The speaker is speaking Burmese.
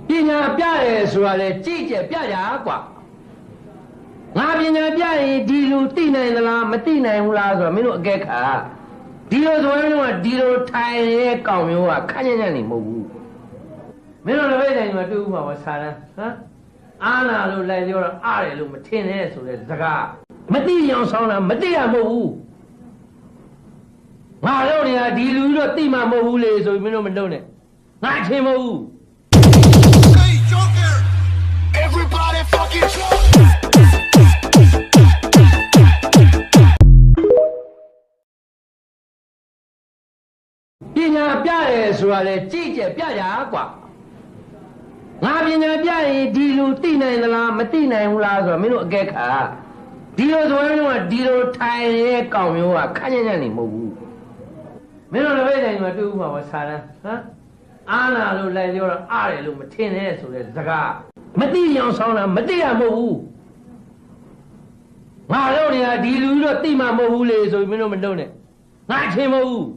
ပညာပြရဲဆိုတာလေကြည့်ကြပြကြကွာငါပညာပြရင်ဒီလူသိနိုင်သလားမသိနိုင်ဘူးလားဆိုတော့မင်းတို့အကဲခါဒီလိုဆိုရင်တော့ဒီလိုထိုင်ရဲကောင်းမျိုးကခက်ညံ့ညံ့နေမဟုတ်ဘူးမင်းတို့လည်းပဲတိုင်မှာတွေ့ဦးမှာပါဆာရန်ဟမ်အာနာလို့လိုက်ပြောတော့အားတယ်လို့မထင်နဲ့ဆိုတဲ့စကားမသိအောင်ဆောင်းတာမသိရမဟုတ်ဘူးငါတို့တွေကဒီလူတော့သိမှာမဟုတ်ဘူးလေဆိုပြီးမင်းတို့မလုပ်နဲ့ငါအချင်းမဟုတ်ဘူး Hey Joker everybody fucking drunk ပညာပြရဲဆိုတာလေကြည့်ကြပြကြကွာငါပညာပြရင်ဒီလူသိနိုင်သလားမသိနိုင်ဘူးလားဆိုတော့မင်းတို့အကဲခါဒီလိုဆိုရင်တော့ဒီလိုထိုင်ရဲကောင်းမျိုးကခက်ညံ့ညံ့နေမဟုတ်ဘူးမင်းတို့လည်းပဲတိုင်မှာတွေ့ဦးမှာပါဆာရန်ဟမ်အာနာလို့လိုက်ပြောတော့အားတယ်လို့မထင်နဲ့ဆိုတဲ့စကားမသိအောင်ဆောင်းတာမသိရမဟုတ်ဘူးငါတို့တွေကဒီလူတော့သိမှာမဟုတ်ဘူးလေဆိုပြီးမင်းတို့မလုပ်နဲ့ငါအချင်းမဟုတ်ဘူး